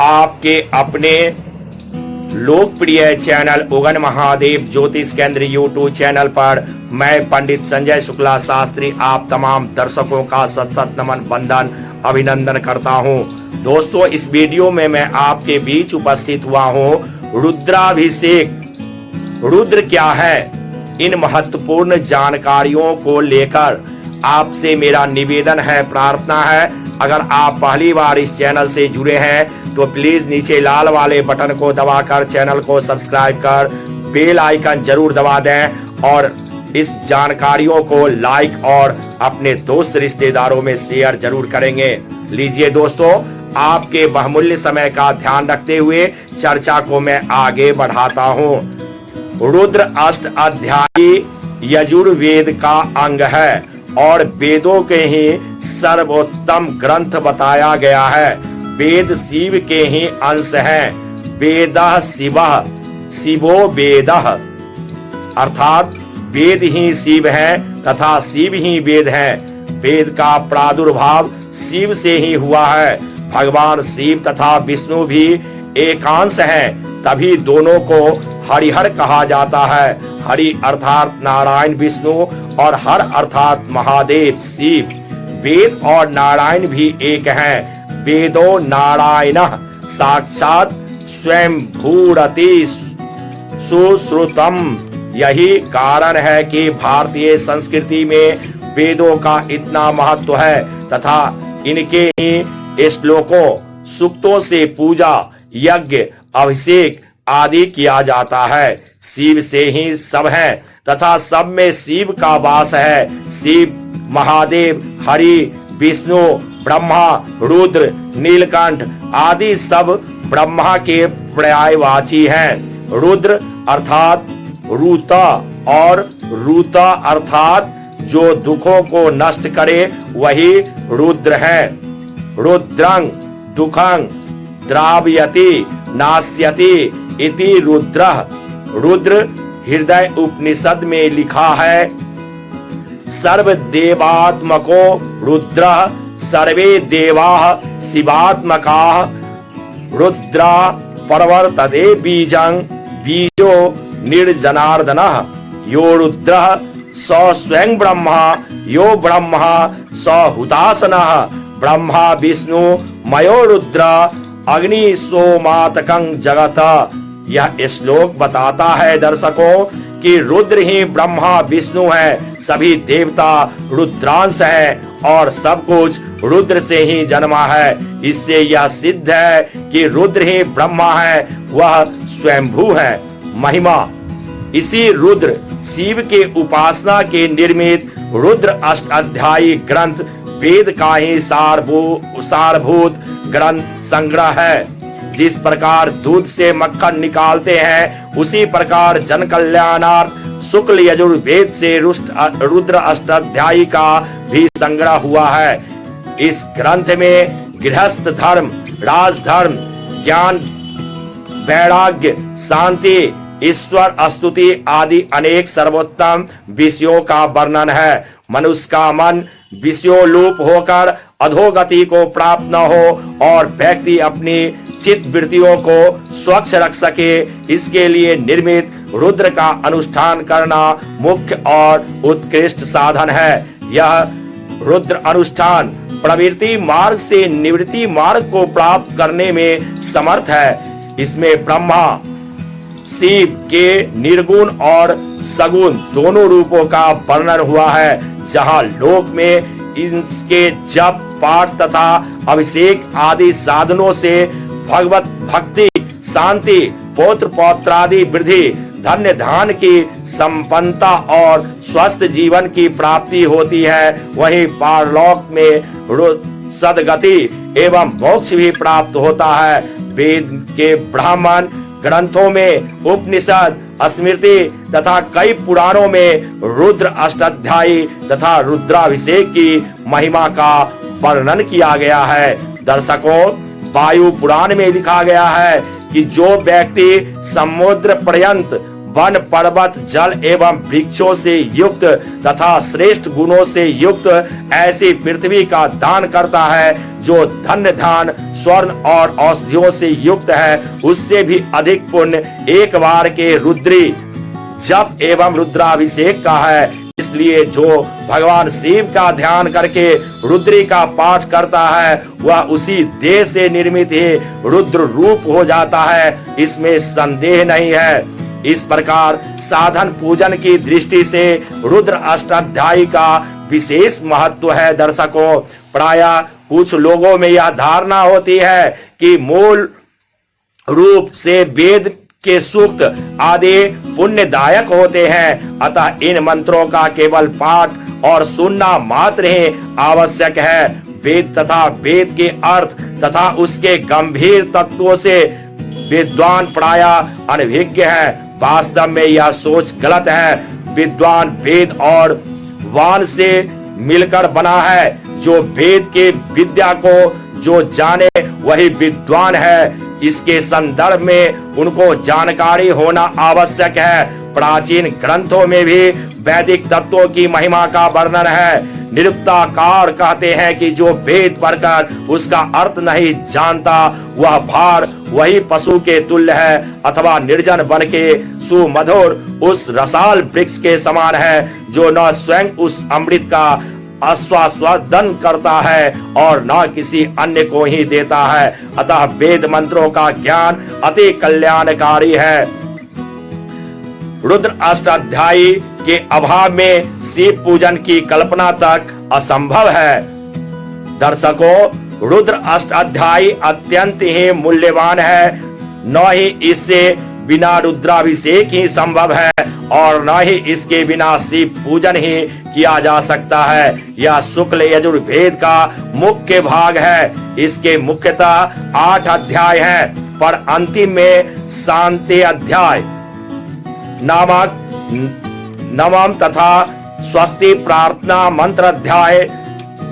आपके अपने लोकप्रिय चैनल उगन महादेव ज्योतिष केंद्र यूट्यूब चैनल पर मैं पंडित संजय शुक्ला शास्त्री आप तमाम दर्शकों का सत सत नमन वंदन अभिनंदन करता हूं। दोस्तों, इस वीडियो में मैं आपके बीच उपस्थित हुआ हूं रुद्राभिषेक। रुद्र क्या है, इन महत्वपूर्ण जानकारियों को लेकर आपसे मेरा निवेदन है, प्रार्थना है। अगर आप पहली बार इस चैनल से जुड़े हैं तो प्लीज नीचे लाल वाले बटन को दबाकर चैनल को सब्सक्राइब कर बेल आइकन जरूर दबा दें और इस जानकारियों को लाइक और अपने दोस्त रिश्तेदारों में शेयर जरूर करेंगे। लीजिए दोस्तों, आपके बहुमूल्य समय का ध्यान रखते हुए चर्चा को मैं आगे बढ़ाता हूं। रुद्र अष्ट अध्यायी यजुर्वेद का अंग है और वेदों के ही सर्वोत्तम ग्रंथ बताया गया है। वेद शिव के ही अंश हैं। वेदः शिवः शिवो वेदः, अर्थात वेद ही शिव है तथा शिव ही वेद है। वेद का प्रादुर्भाव शिव से ही हुआ है। भगवान शिव तथा विष्णु भी एकांश हैं, तभी दोनों को हरिहर कहा जाता है। हरि अर्थात नारायण विष्णु और हर अर्थात महादेव शिव। वेद और नारायण भी एक हैं। वेदो नारायणः साक्षात स्वयं भूरति सुश्रुतम। यही कारण है कि भारतीय संस्कृति में वेदों का इतना महत्व है तथा इनके ही श्लोकों सूक्तों से पूजा यज्ञ अभिषेक आदि किया जाता है। शिव से ही सब है तथा सब में शिव का वास है। शिव महादेव हरि विष्णु ब्रह्मा रुद्र नीलकंठ आदि सब ब्रह्मा के पर्यायवाची हैं। रुद्र अर्थात रूता और रूता अर्थात जो दुखों को नष्ट करे वही रुद्र है। रुद्रं दुखं द्रावयति नास्यति इति रुद्रः। रुद्र हृदय उपनिषद में लिखा है, सर्व देवात्मको रुद्रः सर्वे देवाः शिवात्मकाः। रुद्रा परवर्तते बीजं बीजो निर्जनार्दनः। यो रुद्रः स स्वयं ब्रह्मा यो ब्रह्मा स हुतासनः। ब्रह्मा विष्णु मयो रुद्र अग्नि सोमातकं जगत। यह श्लोक बताता है दर्शकों कि रुद्र ही ब्रह्मा विष्णु है। सभी देवता रुद्रांश है और सब कुछ रुद्र से ही जन्मा है। इससे यह सिद्ध है कि रुद्र ही ब्रह्मा है, वह स्वयंभू है। महिमा, इसी रुद्र शिव के उपासना के निर्मित रुद्र अष्टाध्यायी ग्रंथ वेद का ही सारभूत ग्रंथ संग्रह है। जिस प्रकार दूध से मक्खन निकालते हैं उसी प्रकार जन कल्याणार्थ शुक्ल यजुर्वेद से रुद्र अष्टाध्यायी का भी संग्रह हुआ है। इस ग्रंथ में गृहस्थ धर्म, राजधर्म, ज्ञान, वैराग्य, शांति, ईश्वर स्तुति आदि अनेक सर्वोत्तम विषयों का वर्णन है। मनुष्य का मन विषयोलूप होकर अधोगति को प्राप्त न हो और व्यक्ति अपनी चित्त वृत्तियों को स्वच्छ रख सके, इसके लिए निर्मित रुद्र का अनुष्ठान करना मुख्य और उत्कृष्ट साधन है। यह रुद्र अनुष्ठान प्रवृत्ति मार्ग से निवृत्ति मार्ग को प्राप्त करने में समर्थ है। इसमें ब्रह्मा शिव के निर्गुण और सगुण दोनों रूपों का वर्णन हुआ है। जहाँ लोक में इसके जप पाठ तथा अभिषेक आदि साधनों से भगवत भक्ति, शांति, पौत्र पौत्रादि वृद्धि, धन्य धान की संपन्नता और स्वस्थ जीवन की प्राप्ति होती है, वहीं पारलौक में सदगति एवं मोक्ष भी प्राप्त होता है। वेद के ब्राह्मण ग्रंथों में, उपनिषद, स्मृति तथा कई पुराणों में रुद्र अष्टाध्यायी तथा रुद्राभिषेक की महिमा का वर्णन किया गया है। दर्शकों, वायु पुराण में लिखा गया है कि जो व्यक्ति समुद्र पर्यंत वन पर्वत जल एवं वृक्षों से युक्त तथा श्रेष्ठ गुणों से युक्त ऐसी पृथ्वी का दान करता है जो धन्य धान स्वर्ण और औषधियों से युक्त है, उससे भी अधिक पुण्य एक बार के रुद्री जप एवं रुद्राभिषेक का है। इसलिए जो भगवान शिव का ध्यान करके रुद्री का पाठ करता है वह उसी देह से निर्मित ही रुद्र रूप हो जाता है, इसमें संदेह नहीं है। इस प्रकार साधन पूजन की दृष्टि से रुद्र अष्टाध्यायी का विशेष महत्व है। दर्शकों, प्रायः कुछ लोगों में यह धारणा होती है कि मूल रूप से वेद के सूक्त आदि पुण्यदायक होते हैं, अतः इन मंत्रों का केवल पाठ और सुनना मात्र ही आवश्यक है। वेद तथा वेद के अर्थ तथा उसके गंभीर तत्वों से विद्वान प्रायः अनभिज्ञ है। वास्तव में यह सोच गलत है। विद्वान वेद और वान से मिलकर बना है। जो वेद के विद्या को जो जाने वही विद्वान है। इसके संदर्भ में उनको जानकारी होना आवश्यक है। प्राचीन ग्रंथों में भी वैदिक तत्वों की महिमा का वर्णन है। निरुक्ताकार कहते हैं कि जो वेद पढ़कर उसका अर्थ नहीं जानता वह भार वही पशु के तुल्य है अथवा निर्जन वन के सुमधुर उस रसाल वृक्ष के समान है जो न स्वयं उस अमृत का आस्वादन करता है और न किसी अन्य को ही देता है। अतः वेद मंत्रों का ज्ञान अति कल्याणकारी है। रुद्र अष्टाध्यायी के अभाव में शिव पूजन की कल्पना तक असंभव है। दर्शकों, रुद्र अष्टाध्यायी अत्यंत ही मूल्यवान है। न ही इससे बिना रुद्राभिषेक ही संभव है और न ही इसके बिना शिव पूजन ही किया जा सकता है। यह शुक्ल यजुर्वेद का मुख्य भाग है। इसके मुख्यतः 8 अध्याय हैं, पर अंतिम में शांति अध्याय नामक नवम तथा स्वस्ति प्रार्थना मंत्र अध्याय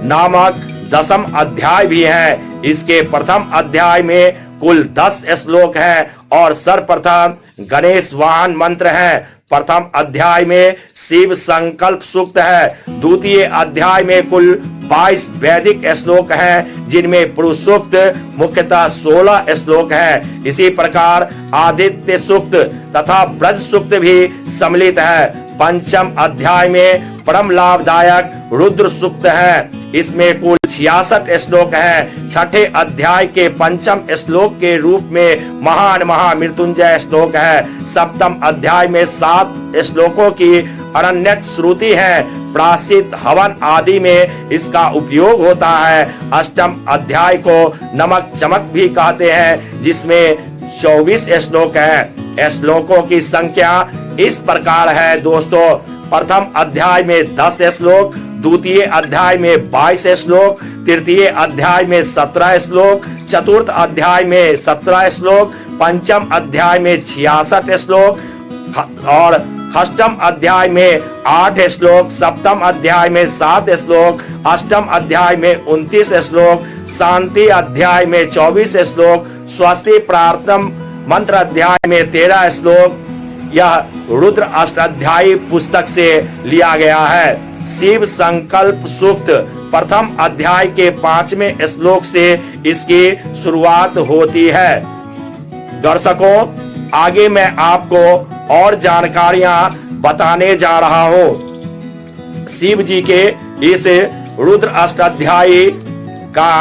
नामक 10th अध्याय भी है। इसके प्रथम अध्याय में कुल 10 श्लोक हैं और सर्वप्रथम गणेश वाहन मंत्र है। प्रथम अध्याय में शिव संकल्प सूक्त है। द्वितीय अध्याय में कुल 22 वैदिक श्लोक हैं, जिनमें पुरुष सूक्त मुख्यतः 16 श्लोक हैं। इसी प्रकार आदित्य सूक्त तथा ब्रज सूक्त भी सम्मिलित है। पंचम अध्याय में परम लाभदायक रुद्र सूक्त है। इसमें कुल 66 श्लोक हैं। छठे अध्याय के पंचम श्लोक के रूप में महान महामृत्युंजय श्लोक है। सप्तम अध्याय में 7 श्लोकों की अनन्य श्रुति है। प्रायश्चित हवन आदि में इसका उपयोग होता है। अष्टम अध्याय को नमक चमक भी कहते हैं, जिसमें 24 श्लोक है। श्लोकों की संख्या इस प्रकार है दोस्तों। प्रथम अध्याय में 10 श्लोक, द्वितीय अध्याय में 22 श्लोक, तृतीय अध्याय में 17 श्लोक, चतुर्थ अध्याय में 17 श्लोक, पंचम अध्याय में 66 श्लोक और षष्ठम अध्याय में 8 श्लोक, सप्तम अध्याय में 7 श्लोक, अष्टम अध्याय में 29 श्लोक, शांति अध्याय में 24 श्लोक, स्वस्ति प्रार्थना मंत्र अध्याय में 13 श्लोक। यह रुद्र अष्टाध्यायी पुस्तक से लिया गया है। शिव संकल्प सूक्त प्रथम अध्याय के 5वें श्लोक से इसकी शुरुआत होती है। दर्शकों, आगे मैं आपको और जानकारियां बताने जा रहा हूं। शिव जी के इस रुद्र अष्टाध्यायी का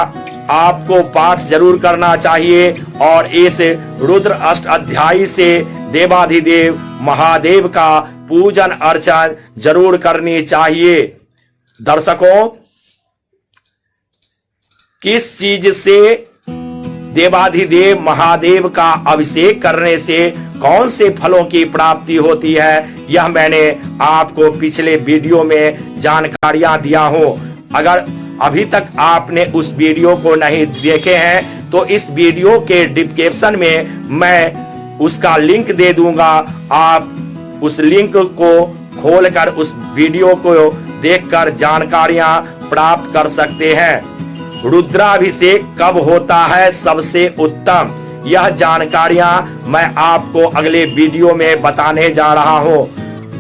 आपको पाठ जरूर करना चाहिए और इस रुद्र अष्टाध्यायी से देवाधिदेव महादेव का पूजन अर्चन जरूर करनी चाहिए। दर्शकों, किस चीज से देवाधिदेव महादेव का अभिषेक करने से कौन से फलों की प्राप्ति होती है, यह मैंने आपको पिछले वीडियो में जानकारियां दिया हूं। अगर अभी तक आपने उस वीडियो को नहीं देखे हैं तो इस वीडियो के डिस्क्रिप्शन में मैं उसका लिंक दे दूंगा। आप उस लिंक को खोलकर उस वीडियो को देखकर जानकारियां प्राप्त कर सकते हैं। रुद्राभिषेक कब होता है सबसे उत्तम, यह जानकारियां मैं आपको अगले वीडियो में बताने जा रहा हूं।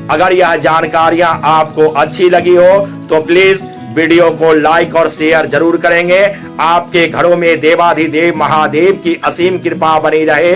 अगर यह जानकारियां आपको अच्छी लगी हो तो प्लीज वीडियो को लाइक और शेयर जरूर करेंगे। आपके घरों में देवाधिदेव महादेव की असीम कृपा बनी रहे।